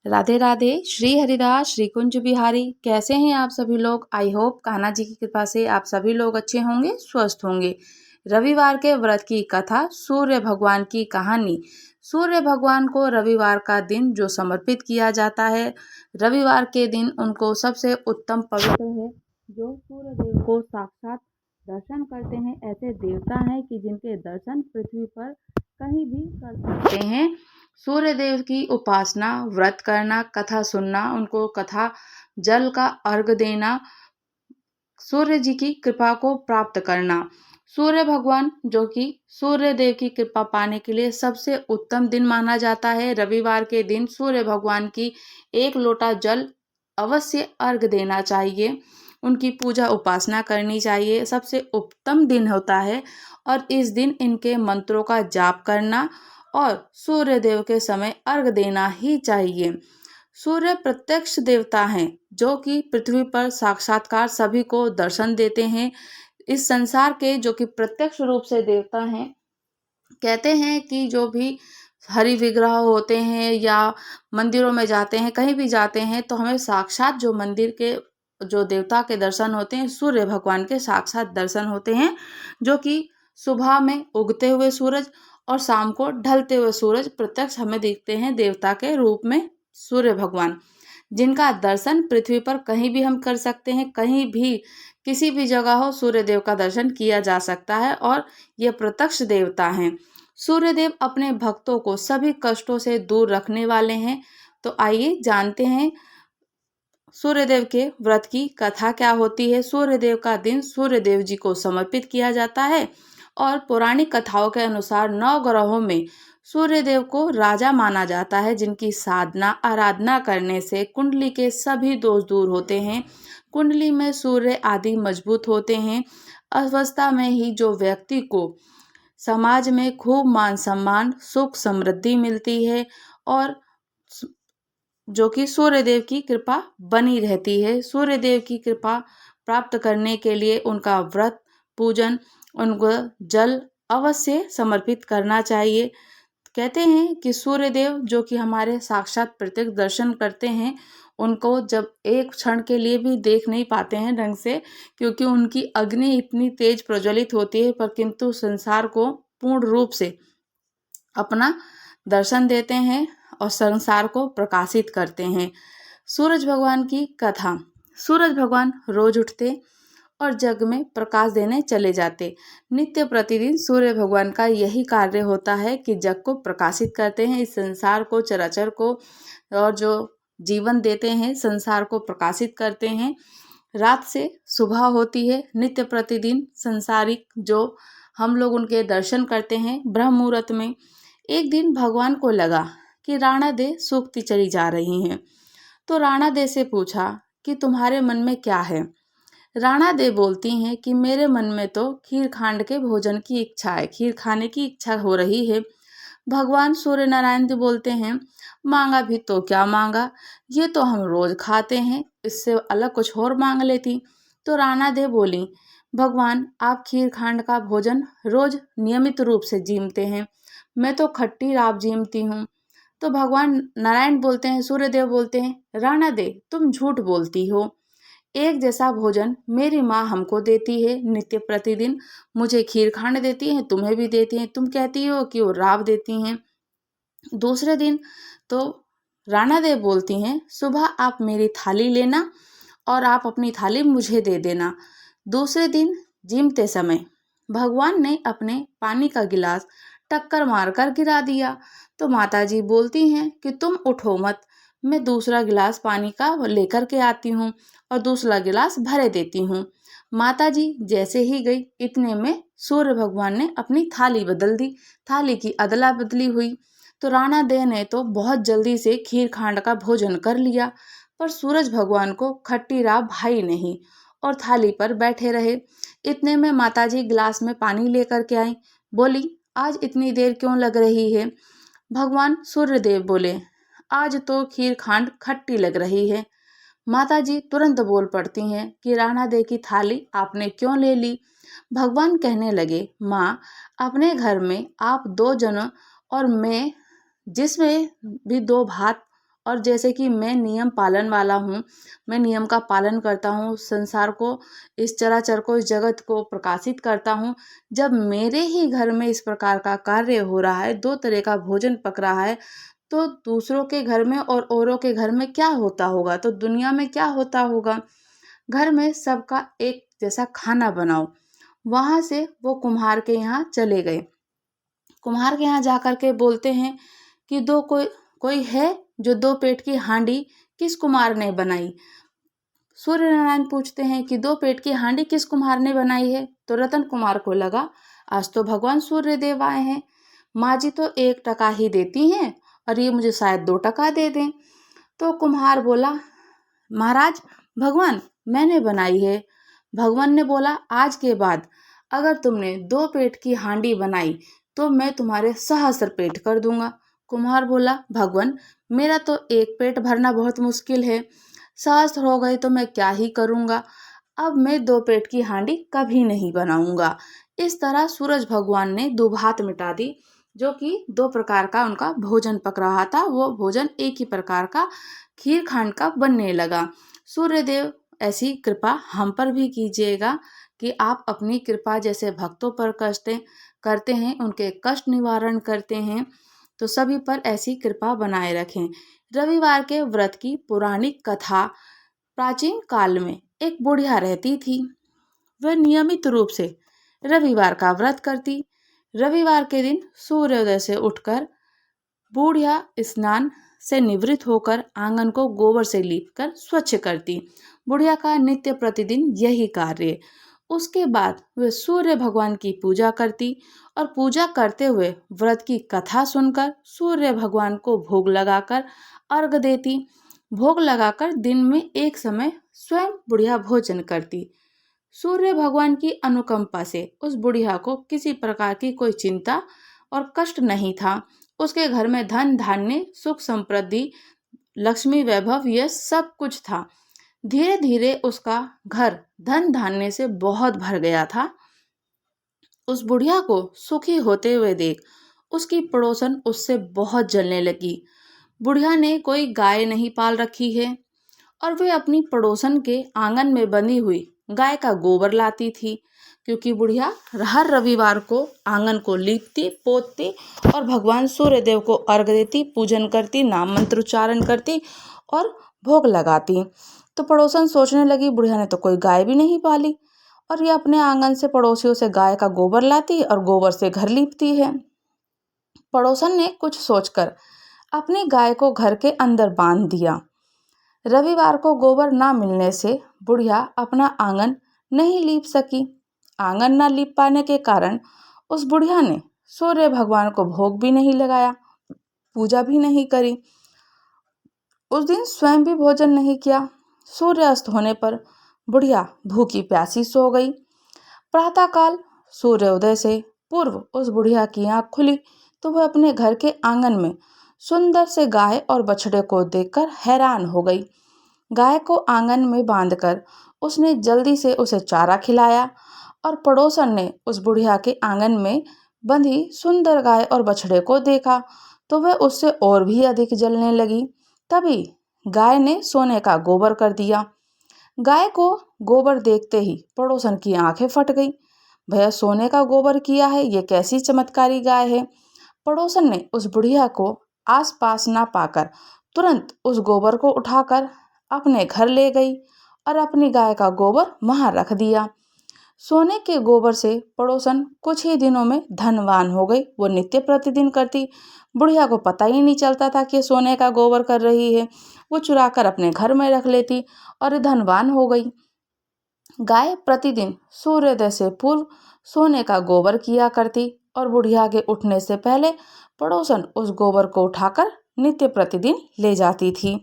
राधे राधे। श्री हरिदास श्री कुंज बिहारी। कैसे हैं आप सभी लोग? आई होप कान्हा जी की कृपा से आप सभी लोग अच्छे होंगे, स्वस्थ होंगे। रविवार के व्रत की कथा, सूर्य भगवान की कहानी। सूर्य भगवान को रविवार का दिन जो समर्पित किया जाता है, रविवार के दिन उनको सबसे उत्तम पवित्र है। जो सूर्य देव को साक्षात दर्शन करते हैं, ऐसे देवता हैं कि जिनके दर्शन पृथ्वी पर कहीं भी कर सकते हैं। सूर्य देव की उपासना, व्रत करना, कथा सुनना, उनको कथा जल का अर्घ देना, सूर्य जी की कृपा को प्राप्त करना। सूर्य भगवान जो कि सूर्य देव की कृपा पाने के लिए सबसे उत्तम दिन माना जाता है। रविवार के दिन सूर्य भगवान की 1 लोटा जल अवश्य अर्घ देना चाहिए। उनकी पूजा उपासना करनी चाहिए। सबसे उत्तम दिन होता है और इस दिन इनके मंत्रों का जाप करना और सूर्य देव के समय अर्घ देना ही चाहिए। सूर्य प्रत्यक्ष देवता हैं जो कि पृथ्वी पर साक्षात्कार सभी को दर्शन देते हैं। इस संसार के जो कि प्रत्यक्ष रूप से देवता हैं, कहते हैं कि जो भी हरि विग्रह होते हैं या मंदिरों में जाते हैं, कहीं भी जाते हैं, तो हमें साक्षात जो मंदिर के जो देवता के दर्शन होते हैं, सूर्य भगवान के साक्षात दर्शन होते हैं, जो कि सुबह में उगते हुए सूरज और शाम को ढलते हुए सूरज प्रत्यक्ष हमें दिखते हैं देवता के रूप में। सूर्य भगवान जिनका दर्शन पृथ्वी पर कहीं भी हम कर सकते हैं, कहीं भी किसी भी जगह हो सूर्य देव का दर्शन किया जा सकता है और ये प्रत्यक्ष देवता हैं। सूर्य देव अपने भक्तों को सभी कष्टों से दूर रखने वाले हैं। तो आइए जानते हैं सूर्यदेव के व्रत की कथा क्या होती है। सूर्यदेव का दिन सूर्यदेव जी को समर्पित किया जाता है और पौराणिक कथाओं के अनुसार 9 ग्रहों में सूर्यदेव को राजा माना जाता है, जिनकी साधना आराधना करने से कुंडली के सभी दोष दूर होते हैं। कुंडली में सूर्य आदि मजबूत होते हैं। अवस्था में ही जो व्यक्ति को समाज में खूब मान सम्मान, सुख समृद्धि मिलती है और जो कि सूर्यदेव की कृपा बनी रहती है। सूर्यदेव की कृपा प्राप्त करने के लिए उनका व्रत, पूजन, उनको जल अवश्य समर्पित करना चाहिए। कहते हैं कि सूर्यदेव जो कि हमारे साक्षात प्रत्यक्ष दर्शन करते हैं, उनको जब एक क्षण के लिए भी देख नहीं पाते हैं ढंग से, क्योंकि उनकी अग्नि इतनी तेज प्रज्वलित होती है, पर किंतु संसार को पूर्ण रूप से अपना दर्शन देते हैं और संसार को प्रकाशित करते हैं। सूरज भगवान की कथा। सूरज भगवान रोज उठते और जग में प्रकाश देने चले जाते। नित्य प्रतिदिन सूर्य भगवान का यही कार्य होता है कि जग को प्रकाशित करते हैं, इस संसार को, चराचर को, और जो जीवन देते हैं संसार को प्रकाशित करते हैं। रात से सुबह होती है। नित्य प्रतिदिन संसारिक जो हम लोग उनके दर्शन करते हैं ब्रह्म मुहूर्त में। एक दिन भगवान को लगा कि राणा दे सूखती चली जा रही हैं, तो राणा दे से पूछा कि तुम्हारे मन में क्या है। राणा दे बोलती हैं कि मेरे मन में तो खीर खांड के भोजन की इच्छा है, खीर खाने की इच्छा हो रही है। भगवान सूर्य नारायण जी बोलते हैं, मांगा भी तो क्या मांगा, ये तो हम रोज खाते हैं, इससे अलग कुछ और मांग लेती। तो राणा दे बोली, भगवान आप खीर खांड का भोजन रोज नियमित रूप से जीमते हैं, मैं तो खट्टी राब जीमती हूँ। तो भगवान नारायण बोलते हैं, सूर्यदेव बोलते हैं, राणा दे तुम झूठ बोलती हो। एक जैसा भोजन मेरी माँ हमको देती है, नित्य प्रतिदिन मुझे खीर खांड देती हैं, तुम्हें भी देती हैं, तुम कहती हो कि वो राब देती हैं। दूसरे दिन तो राणा देव बोलती हैं, सुबह आप मेरी थाली लेना और आप अपनी थाली मुझे दे देना। दूसरे दिन जीमते समय भगवान ने अपने पानी का गिलास टक्कर मारकर गिरा दिया। तो माताजी बोलती हैं कि तुम उठो मत, मैं दूसरा गिलास पानी का लेकर के आती हूँ और दूसरा गिलास भरे देती हूँ। माताजी जैसे ही गई, इतने में सूर्य भगवान ने अपनी थाली बदल दी। थाली की अदला बदली हुई। तो राणा देव ने तो बहुत जल्दी से खीर खांड का भोजन कर लिया, पर सूरज भगवान को खट्टी राह भाई नहीं और थाली पर बैठे रहे। इतने में माताजी गिलास में पानी लेकर के आई। बोली, आज इतनी देर क्यों लग रही है। भगवान सूर्यदेव बोले, आज तो खीर खांड खट्टी लग रही है। माताजी तुरंत बोल पड़ती हैं कि राणा दे की थाली आपने क्यों ले ली। भगवान कहने लगे, माँ अपने घर में आप 2 जन और मैं, जिसमें भी 2 भात और जैसे कि मैं नियम पालन वाला हूँ, मैं नियम का पालन करता हूँ, संसार को, इस चराचर को, इस जगत को प्रकाशित करता हूँ। जब मेरे ही घर में इस प्रकार का कार्य हो रहा है, 2 तरह का भोजन पक रहा है, तो दूसरों के घर में और औरों के घर में क्या होता होगा, तो दुनिया में क्या होता होगा। घर में सबका एक जैसा खाना बनाओ। वहाँ से वो कुम्हार के यहाँ चले गए। कुम्हार के यहाँ जाकर के बोलते हैं कि दो कोई कोई है जो 2 पेट की हांडी किस कुम्हार ने बनाई। सूर्य नारायण पूछते हैं कि 2 पेट की हांडी किस कुम्हार ने बनाई है। तो रतन कुमार को लगा आज तो भगवान सूर्य देव आए हैं, माँ जी तो 1 टका ही देती हैं और ये मुझे शायद 2 टका दे दें। तो कुम्हार बोला, महाराज भगवान मैंने बनाई है। भगवान ने बोला, आज के बाद अगर तुमने 2 पेट की हांडी बनाई तो मैं तुम्हारे सहस्र पेट कर दूंगा। कुम्हार बोला, भगवान मेरा तो 1 पेट भरना बहुत मुश्किल है, सहस्र हो गए तो मैं क्या ही करूंगा। अब मैं 2 पेट की हांडी कभी नहीं बनाऊंगा। इस तरह सूरज भगवान ने दुभात मिटा दी, जो कि 2 प्रकार का उनका भोजन पक रहा था, वो भोजन एक ही प्रकार का खीर खांड का बनने लगा। सूर्यदेव ऐसी कृपा हम पर भी कीजिएगा कि आप अपनी कृपा जैसे भक्तों पर कष्ट करते हैं, उनके कष्ट निवारण करते हैं, तो सभी पर ऐसी कृपा बनाए रखें। रविवार के व्रत की पौराणिक कथा। प्राचीन काल में एक बुढ़िया रहती थी। वह नियमित रूप से रविवार का व्रत करती। रविवार के दिन सूर्योदय से उठकर बुढ़िया स्नान से निवृत्त होकर आंगन को गोबर से लीपकर स्वच्छ करती। बुढ़िया का नित्य प्रतिदिन यही कार्य। उसके बाद वे सूर्य भगवान की पूजा करती और पूजा करते हुए व्रत की कथा सुनकर सूर्य भगवान को भोग लगाकर अर्घ देती। भोग लगाकर दिन में एक समय स्वयं बुढ़िया भोजन करती। सूर्य भगवान की अनुकंपा से उस बुढ़िया को किसी प्रकार की कोई चिंता और कष्ट नहीं था। उसके घर में धन धान्य सुख समृद्धि लक्ष्मी वैभव यह सब कुछ था। धीरे धीरे उसका घर धन धान्य से बहुत भर गया था। उस बुढ़िया को सुखी होते हुए देख उसकी पड़ोसन उससे बहुत जलने लगी। बुढ़िया ने कोई गाय नहीं पाल रखी है और वे अपनी पड़ोसन के आंगन में बंधी हुई गाय का गोबर लाती थी, क्योंकि बुढ़िया हर रविवार को आंगन को लीपती पोतती और भगवान सूर्यदेव को अर्घ देती, पूजन करती, नाम मंत्र उच्चारण करती और भोग लगाती। तो पड़ोसन सोचने लगी, बुढ़िया ने तो कोई गाय भी नहीं पाली और ये अपने आंगन से पड़ोसियों से गाय का गोबर लाती और गोबर से घर लीपती है। पड़ोसन ने कुछ सोचकर अपनी गाय को घर के अंदर बांध दिया। रविवार को गोबर ना मिलने से बुढ़िया अपना आंगन नहीं लीप सकी। आंगन ना लीप पाने के कारण उस बुढ़िया ने सूर्य भगवान को भोग भी नहीं लगाया, पूजा भी नहीं करी। उस दिन स्वयं भी भोजन नहीं किया। सूर्यास्त होने पर बुढ़िया भूखी प्यासी सो गई। प्रातःकाल सूर्योदय से पूर्व उस बुढ़िया की आंख खुली तो वह अपने घर के आंगन में सुंदर से गाय और बछड़े को देखकर हैरान हो गई। गाय को आंगन में बांधकर उसने जल्दी से उसे चारा खिलाया और पड़ोसन ने उस बुढ़िया के आंगन में बंधी सुंदर गाय और बछड़े को देखा तो वह उससे और भी अधिक जलने लगी। तभी गाय ने सोने का गोबर कर दिया। गाय को गोबर देखते ही पड़ोसन की आंखें फट गई। भैया सोने का गोबर किया है, ये कैसी चमत्कारी गाय है। पड़ोसन ने उस बुढ़िया को आसपास ना पाकर तुरंत उस गोबर को उठाकर अपने घर ले गई और अपनी गाय का गोबर वहां रख दिया। सोने के गोबर से पड़ोसन कुछ ही दिनों में धनवान हो गई। वो नित्य प्रतिदिन करती, बुढ़िया को पता ही नहीं चलता था कि सोने का गोबर कर रही है। वो चुरा कर अपने घर में रख लेती और धनवान हो गई। गाय प्रतिदिन सूर्योदय से पूर्व सोने का गोबर किया करती और बुढ़िया के उठने से पहले पड़ोसन उस गोबर को उठाकर नित्य प्रतिदिन ले जाती थी।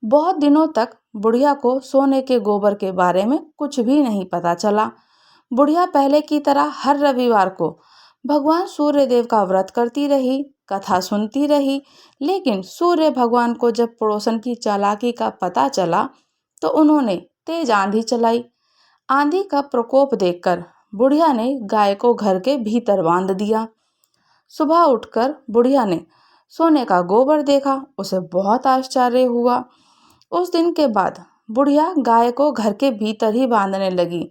बहुत दिनों तक बुढ़िया को सोने के गोबर के बारे में कुछ भी नहीं पता चला। बुढ़िया पहले की तरह हर रविवार को भगवान सूर्यदेव का व्रत करती रही, कथा सुनती रही, लेकिन सूर्य भगवान को जब पड़ोसन की चालाकी का पता चला तो उन्होंने तेज आंधी चलाई। आंधी का प्रकोप देखकर बुढ़िया ने गाय को घर के भीतर बांध दिया। सुबह उठकर बुढ़िया ने सोने का गोबर देखा, उसे बहुत आश्चर्य हुआ। उस दिन के बाद बुढ़िया गाय को घर के भीतर ही बांधने लगी।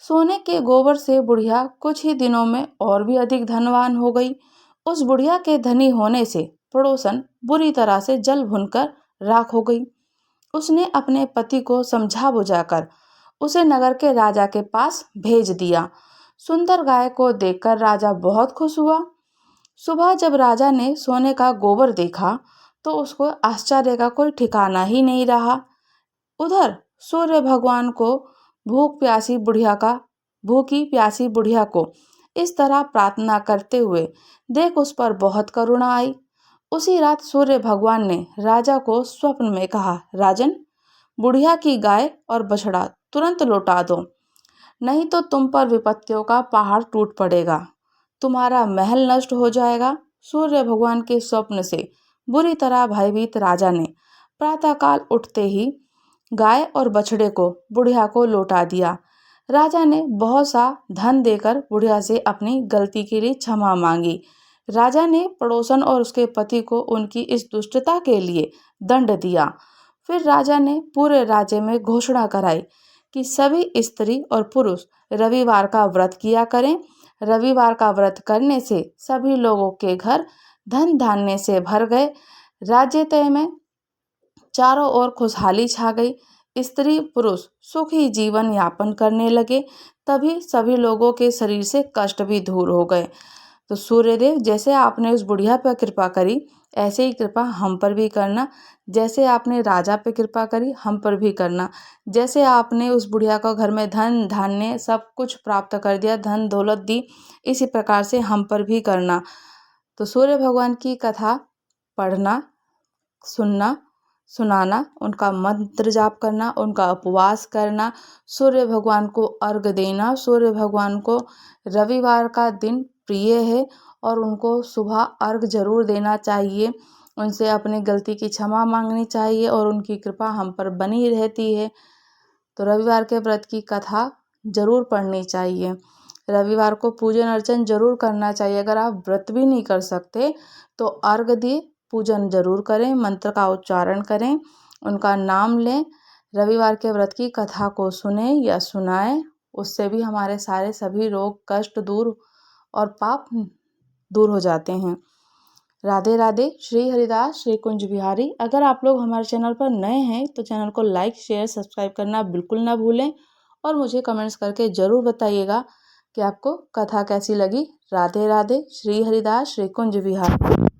सोने के गोबर से बुढ़िया कुछ ही दिनों में और भी अधिक धनवान हो गई। उस बुढ़िया के धनी होने से पड़ोसन बुरी तरह से जल भुनकर राख हो गई। उसने अपने पति को समझा बुझाकर उसे नगर के राजा के पास भेज दिया। सुंदर गाय को देखकर राजा बहुत खुश हुआ। सुबह जब राजा ने सोने का गोबर देखा तो उसको आश्चर्य का कोई ठिकाना ही नहीं रहा। उधर सूर्य भगवान को भूखी प्यासी बुढ़िया को इस तरह प्रार्थना करते हुए देख उस पर बहुत करुणा आई। उसी रात सूर्य भगवान ने राजा को स्वप्न में कहा, राजन, बुढ़िया की गाय और बछड़ा तुरंत लौटा दो, नहीं तो तुम पर विपत्तियों का पहाड़ टूट पड़ेगा, तुम्हारा महल नष्ट हो जाएगा। सूर्य भगवान के स्वप्न से बुरी तरह भयभीत राजा ने प्रातःकाल उठते ही गाय और बछड़े को बुढ़िया को लौटा दिया। राजा ने बहुत सा धन देकर बुढ़िया से अपनी गलती के लिए क्षमा मांगी। राजा ने पड़ोसन और उसके पति को उनकी इस दुष्टता के लिए दंड दिया। फिर राजा ने पूरे राज्य में घोषणा कराई कि सभी स्त्री और पुरुष रविवार का व्रत किया करें। रविवार का व्रत करने से सभी लोगों के घर धन धान्य से भर गए। राज्य तय में चारों ओर खुशहाली छा गई। स्त्री पुरुष सुखी जीवन यापन करने लगे। तभी सभी लोगों के शरीर से कष्ट भी दूर हो गए। तो सूर्यदेव, जैसे आपने उस बुढ़िया पर कृपा करी, ऐसे ही कृपा हम पर भी करना। जैसे आपने राजा पे कृपा करी, हम पर भी करना। जैसे आपने उस बुढ़िया को घर में धन धान्य सब कुछ प्राप्त कर दिया, धन दौलत दी, इसी प्रकार से हम पर भी करना। तो सूर्य भगवान की कथा पढ़ना, सुनना, सुनाना, उनका मंत्र जाप करना, उनका उपवास करना, सूर्य भगवान को अर्घ देना। सूर्य भगवान को रविवार का दिन प्रिय है और उनको सुबह अर्घ जरूर देना चाहिए। उनसे अपनी गलती की क्षमा मांगनी चाहिए और उनकी कृपा हम पर बनी रहती है। तो रविवार के व्रत की कथा जरूर पढ़नी चाहिए। रविवार को पूजन अर्चन जरूर करना चाहिए। अगर आप व्रत भी नहीं कर सकते तो अर्घ दिए पूजन जरूर करें, मंत्र का उच्चारण करें, उनका नाम लें, रविवार के व्रत की कथा को सुने या सुनाएं। उससे भी हमारे सारे सभी रोग कष्ट दूर और पाप दूर हो जाते हैं। राधे राधे। श्री हरिदास श्री कुंज बिहारी। अगर आप लोग हमारे चैनल पर नए हैं तो चैनल को लाइक शेयर सब्सक्राइब करना बिल्कुल ना भूलें और मुझे कमेंट्स करके ज़रूर बताइएगा कि आपको कथा कैसी लगी। राधे राधे। श्री हरिदास श्री कुंज बिहारी।